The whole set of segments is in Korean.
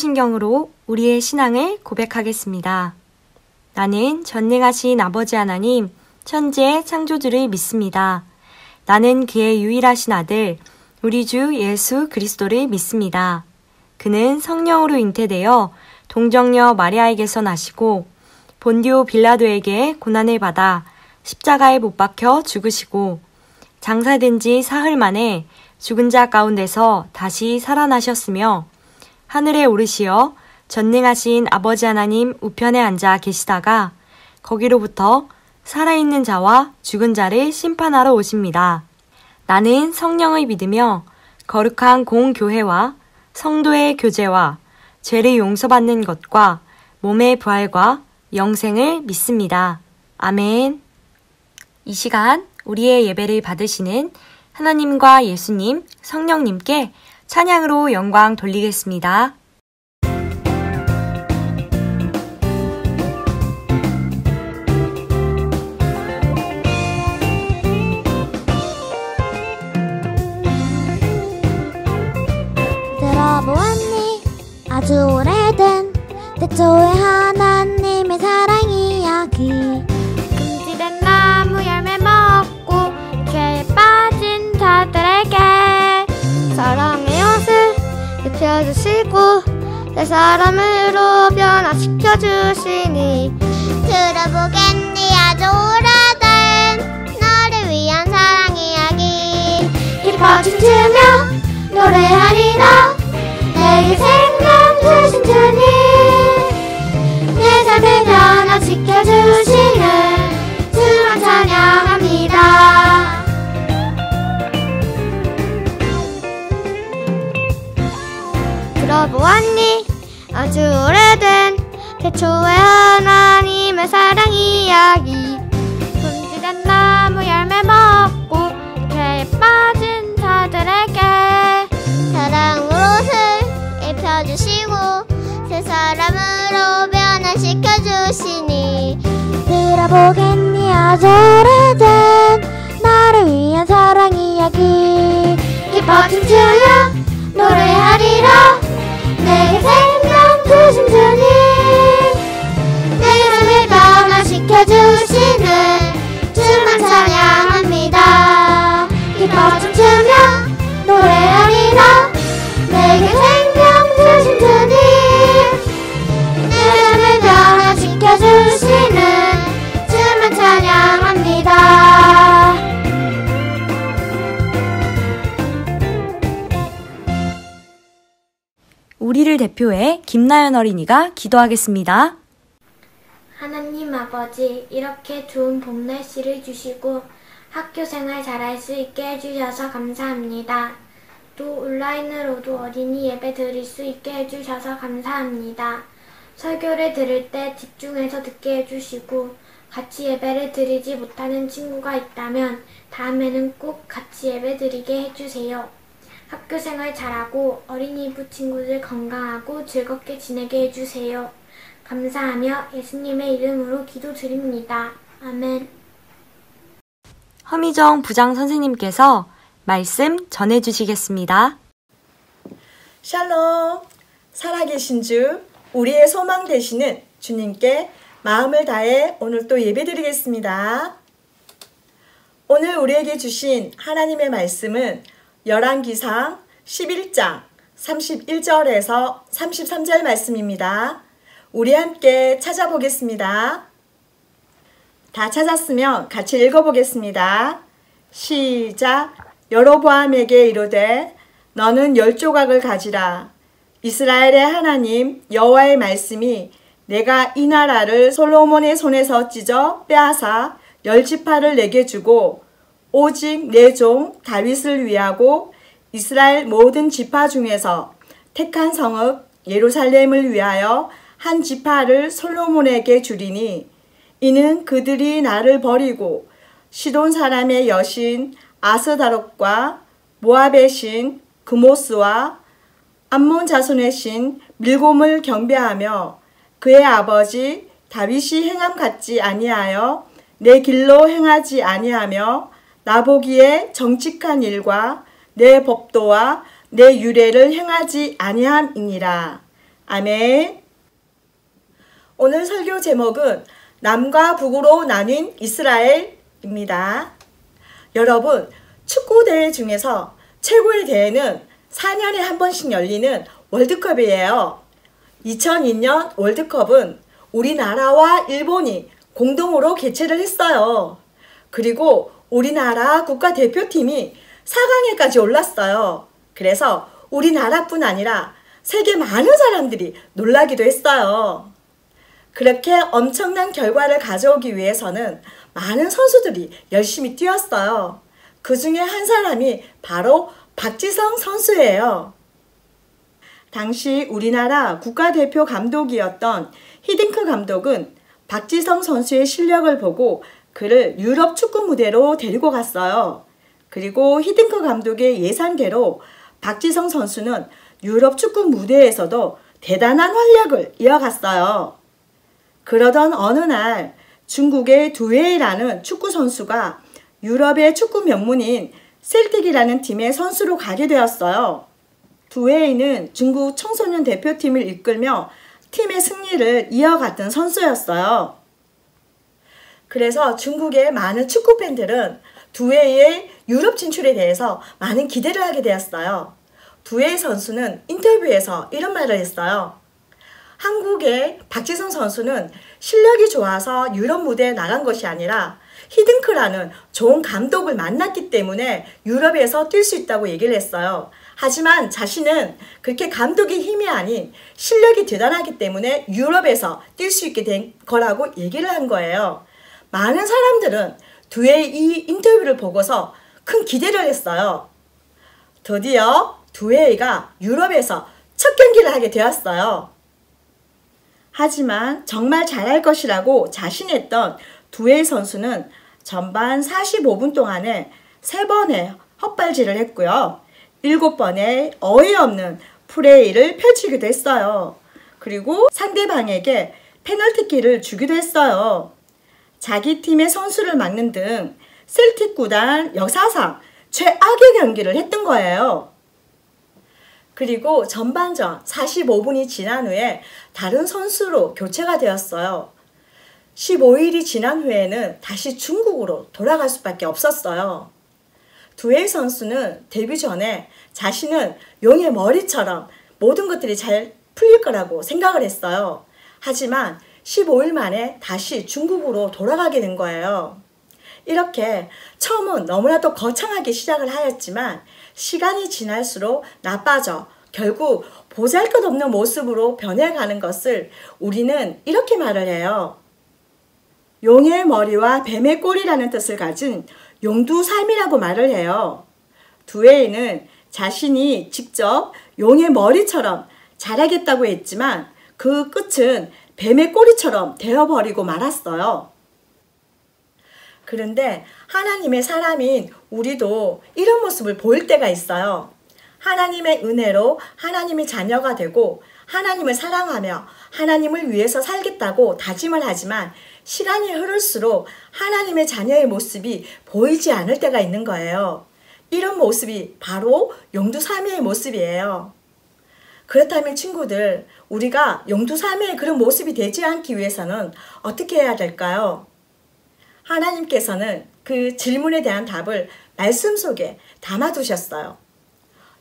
사도신경으로 우리의 신앙을 고백하겠습니다. 나는 전능하신 아버지 하나님, 천지의 창조주를 믿습니다. 나는 그의 유일하신 아들, 우리 주 예수 그리스도를 믿습니다. 그는 성령으로 잉태되어 동정녀 마리아에게서 나시고 본디오 빌라도에게 고난을 받아 십자가에 못 박혀 죽으시고 장사된 지 사흘 만에 죽은 자 가운데서 다시 살아나셨으며 하늘에 오르시어 전능하신 아버지 하나님 우편에 앉아 계시다가 거기로부터 살아있는 자와 죽은 자를 심판하러 오십니다. 나는 성령을 믿으며 거룩한 공교회와 성도의 교제와 죄를 용서받는 것과 몸의 부활과 영생을 믿습니다. 아멘. 이 시간 우리의 예배를 받으시는 하나님과 예수님, 성령님께 찬양으로 영광 돌리겠습니다. 들어보았니? 아주 오래된 태초의 하나님의 사랑 이야기. 금지된 나무 열매 먹고 죄에 빠진 자들에게 사랑의 옷을 입혀주시고 새 사람으로 변화시켜주시니 들어보겠니? 아주 오래된 너를 위한 사랑 이야기. 기뻐 춤추며 노래하리라. 내게 생명 주신 주님, 내 삶을 변화시켜주시는 주만 찬양합니다. 들어보았니? 아주 오래된 태초의 하나님의 사랑 이야기. 금지된 나무 열매 먹고 죄에 빠진 자들에게 사랑으로 옷을 입혀주시고 새 사람으로 변화시켜주시니 들어보겠니? 아주 오래된 나를 위한 사랑 이야기. 기뻐 춤추며 노래하리라. 내게 생명 주신 주님, 내 삶을 변화시켜주시는 주만 찬양합니다. 기뻐 춤추며 노래하리라. 내게 생명 주신 주님, 내 삶을 변화시켜주시는 주만 찬양합니다. 우리를 대표해 김나연 어린이가 기도하겠습니다. 하나님 아버지, 이렇게 좋은 봄 날씨를 주시고 학교 생활 잘할 수 있게 해주셔서 감사합니다. 또 온라인으로도 어린이 예배 드릴 수 있게 해주셔서 감사합니다. 설교를 들을 때 집중해서 듣게 해주시고 같이 예배를 드리지 못하는 친구가 있다면 다음에는 꼭 같이 예배 드리게 해주세요. 학교 생활 잘하고 어린이부 친구들 건강하고 즐겁게 지내게 해주세요. 감사하며 예수님의 이름으로 기도드립니다. 아멘. 허미정 부장 선생님께서 말씀 전해주시겠습니다. 샬롬! 살아계신 주, 우리의 소망 되시는 주님께 마음을 다해 오늘 또 예배드리겠습니다. 오늘 우리에게 주신 하나님의 말씀은 열왕기상 11장 31절에서 33절 말씀입니다. 우리 함께 찾아보겠습니다. 다 찾았으면 같이 읽어보겠습니다. 시작. 여로보암에게 이르되 너는 10조각을 가지라. 이스라엘의 하나님 여호와의 말씀이 내가 이 나라를 솔로몬의 손에서 찢어 빼앗아 10지파를 내게 주고 오직 내 종 다윗을 위하고 이스라엘 모든 지파 중에서 택한 성읍 예루살렘을 위하여 한 지파를 솔로몬에게 주리니 이는 그들이 나를 버리고 시돈 사람의 여신 아스다롯과 모압의 신 그모스와 암몬 자손의 신 밀곰을 경배하며 그의 아버지 다윗이 행함 같지 아니하여 내 길로 행하지 아니하며 나보기에 정직한 일과 내 법도와 내 유례를 행하지 아니함이니라. 아멘. 오늘 설교 제목은 남과 북으로 나뉜 이스라엘입니다. 여러분, 축구 대회 중에서 최고의 대회는 4년에 한 번씩 열리는 월드컵이에요. 2002년 월드컵은 우리나라와 일본이 공동으로 개최를 했어요. 그리고 우리나라 국가대표팀이 4강에까지 올랐어요. 그래서 우리나라뿐 아니라 세계 많은 사람들이 놀라기도 했어요. 그렇게 엄청난 결과를 가져오기 위해서는 많은 선수들이 열심히 뛰었어요. 그 중에 한 사람이 바로 박지성 선수예요. 당시 우리나라 국가대표 감독이었던 히딩크 감독은 박지성 선수의 실력을 보고 그를 유럽 축구 무대로 데리고 갔어요. 그리고 히딩크 감독의 예상대로 박지성 선수는 유럽 축구 무대에서도 대단한 활약을 이어갔어요. 그러던 어느 날 중국의 두웨이라는 축구 선수가 유럽의 축구 명문인 셀틱이라는 팀의 선수로 가게 되었어요. 두웨이는 중국 청소년 대표팀을 이끌며 팀의 승리를 이어갔던 선수였어요. 그래서 중국의 많은 축구 팬들은 두웨이의 유럽 진출에 대해서 많은 기대를 하게 되었어요. 두웨이 선수는 인터뷰에서 이런 말을 했어요. 한국의 박지성 선수는 실력이 좋아서 유럽 무대에 나간 것이 아니라 히딩크라는 좋은 감독을 만났기 때문에 유럽에서 뛸 수 있다고 얘기를 했어요. 하지만 자신은 그렇게 감독의 힘이 아닌 실력이 대단하기 때문에 유럽에서 뛸 수 있게 된 거라고 얘기를 한 거예요. 많은 사람들은 두웨이 이 인터뷰를 보고서 큰 기대를 했어요. 드디어 두웨이가 유럽에서 첫 경기를 하게 되었어요. 하지만 정말 잘할 것이라고 자신했던 두웨이 선수는 전반 45분 동안에 3번의 헛발질을 했고요. 7번의 어이없는 플레이를 펼치기도 했어요. 그리고 상대방에게 페널티킥을 주기도 했어요. 자기 팀의 선수를 막는 등 셀틱 구단 역사상 최악의 경기를 했던 거예요. 그리고 전반전 45분이 지난 후에 다른 선수로 교체가 되었어요. 15일이 지난 후에는 다시 중국으로 돌아갈 수밖에 없었어요. 두웨이 선수는 데뷔 전에 자신은 용의 머리처럼 모든 것들이 잘 풀릴 거라고 생각을 했어요. 하지만 15일 만에 다시 중국으로 돌아가게 된 거예요. 이렇게 처음은 너무나도 거창하게 시작을 하였지만 시간이 지날수록 나빠져 결국 보잘것없는 모습으로 변해가는 것을 우리는 이렇게 말을 해요. 용의 머리와 뱀의 꼬리라는 뜻을 가진 용두삼이라고 말을 해요. 두웨이는 자신이 직접 용의 머리처럼 잘하겠다고 했지만 그 끝은 뱀의 꼬리처럼 되어버리고 말았어요. 그런데 하나님의 사람인 우리도 이런 모습을 보일 때가 있어요. 하나님의 은혜로 하나님의 자녀가 되고 하나님을 사랑하며 하나님을 위해서 살겠다고 다짐을 하지만 시간이 흐를수록 하나님의 자녀의 모습이 보이지 않을 때가 있는 거예요. 이런 모습이 바로 용두삼위의 모습이에요. 그렇다면 친구들, 우리가 용두삼위의 그런 모습이 되지 않기 위해서는 어떻게 해야 될까요? 하나님께서는 그 질문에 대한 답을 말씀 속에 담아두셨어요.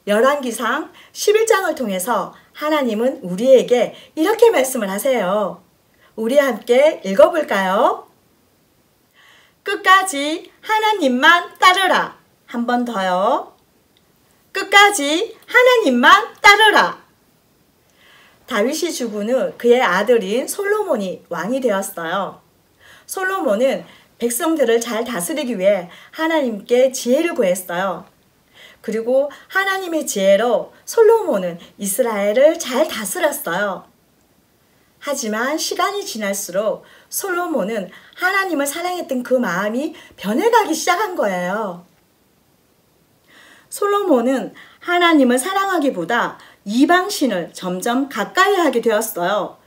열왕기상 11장을 통해서 하나님은 우리에게 이렇게 말씀을 하세요. 우리 함께 읽어볼까요? 끝까지 하나님만 따르라. 한 번 더요. 끝까지 하나님만 따르라. 다윗이 죽은 후 그의 아들인 솔로몬이 왕이 되었어요. 솔로몬은 백성들을 잘 다스리기 위해 하나님께 지혜를 구했어요. 그리고 하나님의 지혜로 솔로몬은 이스라엘을 잘 다스렸어요. 하지만 시간이 지날수록 솔로몬은 하나님을 사랑했던 그 마음이 변해가기 시작한 거예요. 솔로몬은 하나님을 사랑하기보다 이방신을 점점 가까이 하게 되었어요.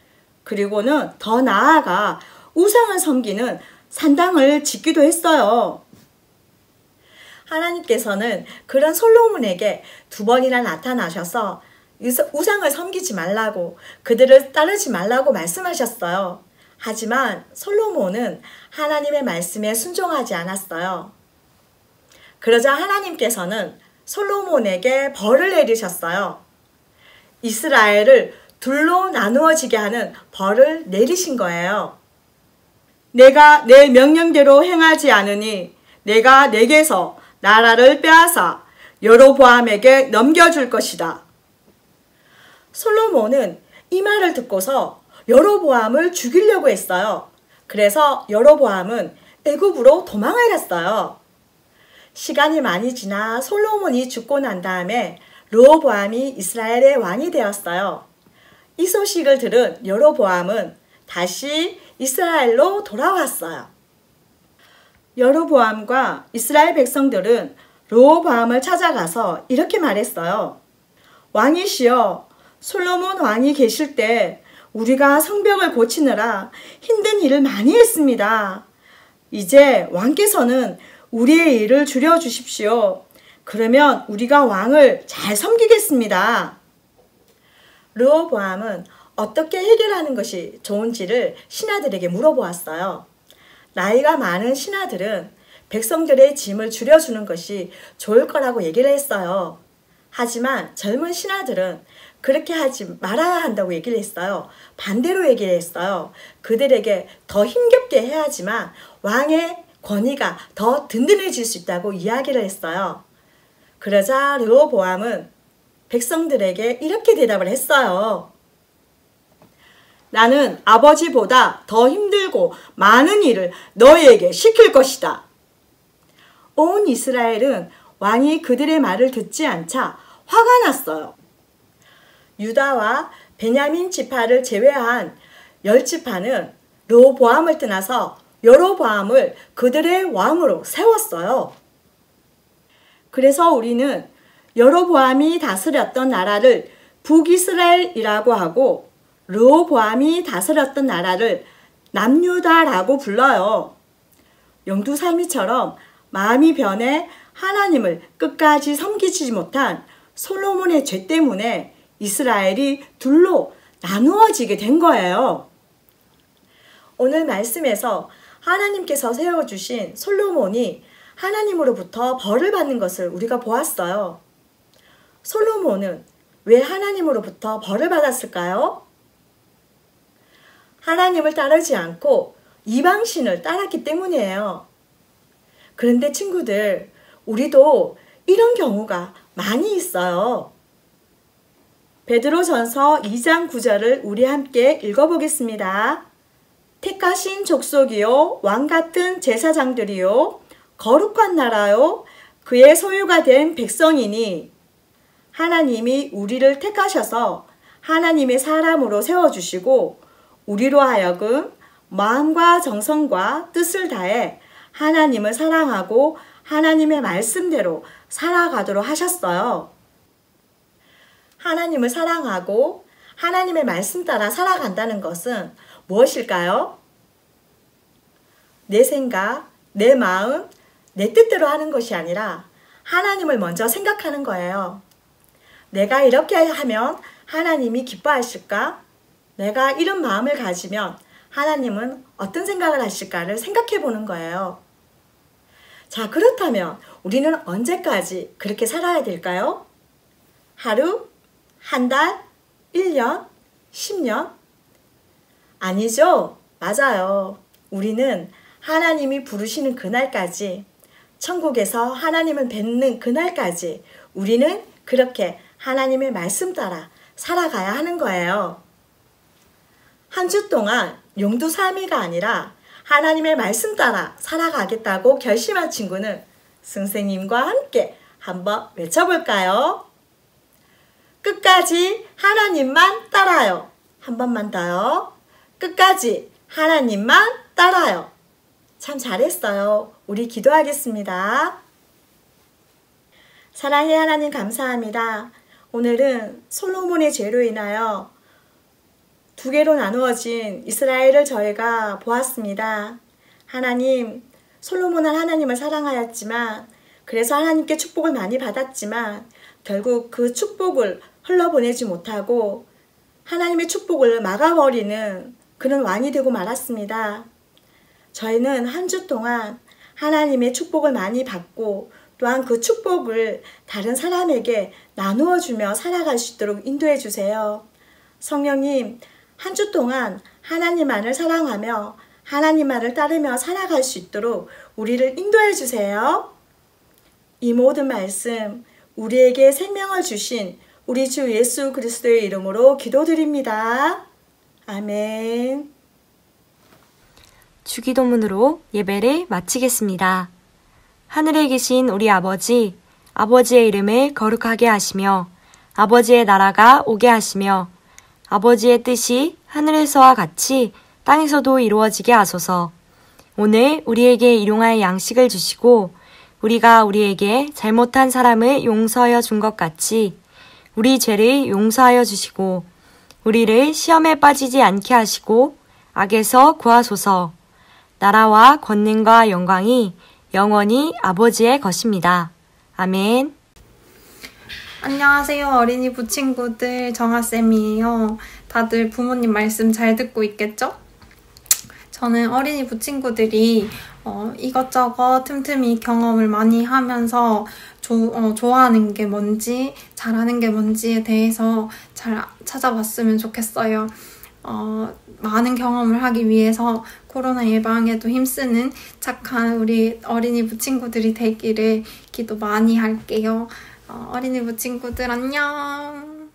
그리고는 더 나아가 우상을 섬기는 산당을 짓기도 했어요. 하나님께서는 그런 솔로몬에게 2번이나 나타나셔서 우상을 섬기지 말라고, 그들을 따르지 말라고 말씀하셨어요. 하지만 솔로몬은 하나님의 말씀에 순종하지 않았어요. 그러자 하나님께서는 솔로몬에게 벌을 내리셨어요. 이스라엘을 둘로 나누어지게 하는 벌을 내리신 거예요. 내가 내 명령대로 행하지 않으니 내가 내게서 나라를 빼앗아 여로보암에게 넘겨줄 것이다. 솔로몬은 이 말을 듣고서 여로보암을 죽이려고 했어요. 그래서 여로보암은 애굽으로 도망을 갔어요. 시간이 많이 지나 솔로몬이 죽고 난 다음에 르호보암이 이스라엘의 왕이 되었어요. 이 소식을 들은 여로보암은 다시 이스라엘로 돌아왔어요. 여로보암과 이스라엘 백성들은 르호보암을 찾아가서 이렇게 말했어요. 왕이시여, 솔로몬 왕이 계실 때 우리가 성벽을 고치느라 힘든 일을 많이 했습니다. 이제 왕께서는 우리의 일을 줄여주십시오. 그러면 우리가 왕을 잘 섬기겠습니다. 르호보암은 어떻게 해결하는 것이 좋은지를 신하들에게 물어보았어요. 나이가 많은 신하들은 백성들의 짐을 줄여주는 것이 좋을 거라고 얘기를 했어요. 하지만 젊은 신하들은 그렇게 하지 말아야 한다고 얘기를 했어요. 반대로 얘기를 했어요. 그들에게 더 힘겹게 해야지만 왕의 권위가 더 든든해질 수 있다고 이야기를 했어요. 그러자 르호보암은 백성들에게 이렇게 대답을 했어요. 나는 아버지보다 더 힘들고 많은 일을 너희에게 시킬 것이다. 온 이스라엘은 왕이 그들의 말을 듣지 않자 화가 났어요. 유다와 베냐민 지파를 제외한 10지파는 르호보암을 떠나서 여로보암을 그들의 왕으로 세웠어요. 그래서 우리는 여로보암이 다스렸던 나라를 북이스라엘이라고 하고 르호보암이 다스렸던 나라를 남유다라고 불러요. 영두살미처럼 마음이 변해 하나님을 끝까지 섬기지 못한 솔로몬의 죄 때문에 이스라엘이 둘로 나누어지게 된 거예요. 오늘 말씀에서 하나님께서 세워주신 솔로몬이 하나님으로부터 벌을 받는 것을 우리가 보았어요. 솔로몬은 왜 하나님으로부터 벌을 받았을까요? 하나님을 따르지 않고 이방신을 따랐기 때문이에요. 그런데 친구들, 우리도 이런 경우가 많이 있어요. 베드로전서 2장 9절을 우리 함께 읽어보겠습니다. 택하신 족속이요 왕같은 제사장들이요 거룩한 나라요 그의 소유가 된 백성이니 하나님이 우리를 택하셔서 하나님의 사람으로 세워주시고 우리로 하여금 마음과 정성과 뜻을 다해 하나님을 사랑하고 하나님의 말씀대로 살아가도록 하셨어요. 하나님을 사랑하고 하나님의 말씀 따라 살아간다는 것은 무엇일까요? 내 생각, 내 마음, 내 뜻대로 하는 것이 아니라 하나님을 먼저 생각하는 거예요. 내가 이렇게 하면 하나님이 기뻐하실까? 내가 이런 마음을 가지면 하나님은 어떤 생각을 하실까를 생각해 보는 거예요. 자, 그렇다면 우리는 언제까지 그렇게 살아야 될까요? 하루? 한 달? 1년? 10년? 아니죠? 맞아요. 우리는 하나님이 부르시는 그날까지, 천국에서 하나님을 뵙는 그날까지 우리는 그렇게 하나님의 말씀 따라 살아가야 하는 거예요. 한 주 동안 용두삼이가 아니라 하나님의 말씀 따라 살아가겠다고 결심한 친구는 선생님과 함께 한번 외쳐볼까요? 끝까지 하나님만 따라요. 한 번만 더요. 끝까지 하나님만 따라요. 참 잘했어요. 우리 기도하겠습니다. 사랑의 하나님 감사합니다. 오늘은 솔로몬의 죄로 인하여 두 개로 나누어진 이스라엘을 저희가 보았습니다. 하나님, 솔로몬은 하나님을 사랑하였지만, 그래서 하나님께 축복을 많이 받았지만 결국 그 축복을 흘러보내지 못하고 하나님의 축복을 막아버리는 그런 왕이 되고 말았습니다. 저희는 한 주 동안 하나님의 축복을 많이 받고 또한 그 축복을 다른 사람에게 나누어 주며 살아갈 수 있도록 인도해 주세요. 성령님, 한 주 동안 하나님만을 사랑하며 하나님만을 따르며 살아갈 수 있도록 우리를 인도해 주세요. 이 모든 말씀 우리에게 생명을 주신 우리 주 예수 그리스도의 이름으로 기도드립니다. 아멘. 주기도문으로 예배를 마치겠습니다. 하늘에 계신 우리 아버지, 아버지의 이름을 거룩하게 하시며 아버지의 나라가 오게 하시며 아버지의 뜻이 하늘에서와 같이 땅에서도 이루어지게 하소서. 오늘 우리에게 일용할 양식을 주시고 우리가 우리에게 잘못한 사람을 용서하여 준 것 같이 우리 죄를 용서하여 주시고 우리를 시험에 빠지지 않게 하시고 악에서 구하소서. 나라와 권능과 영광이 영원히 아버지의 것입니다. 아멘. 안녕하세요. 어린이 부친구들 정아쌤이에요. 다들 부모님 말씀 잘 듣고 있겠죠? 저는 어린이 부친구들이 이것저것 틈틈이 경험을 많이 하면서 좋아하는 게 뭔지, 잘하는 게 뭔지에 대해서 잘 찾아봤으면 좋겠어요. 많은 경험을 하기 위해서 코로나 예방에도 힘쓰는 착한 우리 어린이 부친구들이 되기를 기도 많이 할게요. 어린이 부친구들 안녕.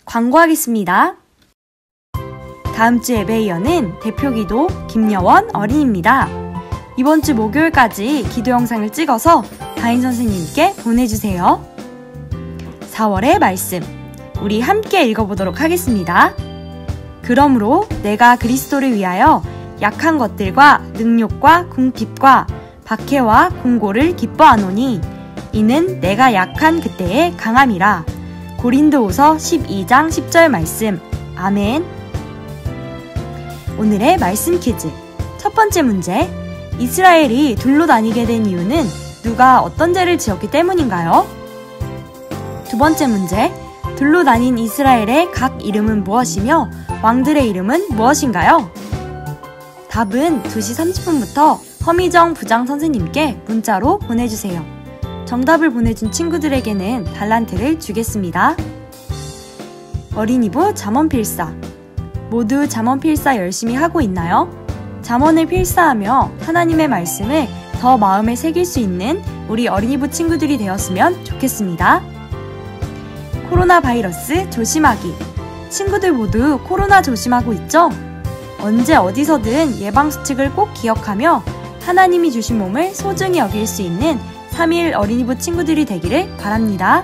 광고하겠습니다. 다음 주 예배에 이어는 대표기도 김여원 어린이입니다. 이번 주 목요일까지 기도 영상을 찍어서 다인 선생님께 보내주세요. 4월의 말씀, 우리 함께 읽어보도록 하겠습니다. 그러므로 내가 그리스도를 위하여 약한 것들과 능욕과 궁핍과 박해와 공고를 기뻐하노니 이는 내가 약한 그때의 강함이라. 고린도후서 12장 10절 말씀. 아멘. 오늘의 말씀 퀴즈. 첫 번째 문제. 이스라엘이 둘로 나뉘게 된 이유는 누가 어떤 죄를 지었기 때문인가요? 두 번째 문제. 둘로 나뉜 이스라엘의 각 이름은 무엇이며 왕들의 이름은 무엇인가요? 답은 2시 30분부터 허미정 부장 선생님께 문자로 보내주세요. 정답을 보내준 친구들에게는 달란트를 주겠습니다. 어린이부 잠언필사. 모두 잠언필사 열심히 하고 있나요? 잠언을 필사하며 하나님의 말씀을 더 마음에 새길 수 있는 우리 어린이부 친구들이 되었으면 좋겠습니다. 코로나 바이러스 조심하기. 친구들 모두 코로나 조심하고 있죠? 언제 어디서든 예방수칙을 꼭 기억하며 하나님이 주신 몸을 소중히 여길 수 있는 3일 어린이부 친구들이 되기를 바랍니다.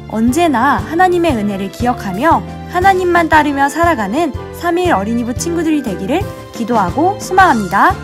언제나 하나님의 은혜를 기억하며 하나님만 따르며 살아가는 3일 어린이부 친구들이 되기를 기도하고 소망합니다.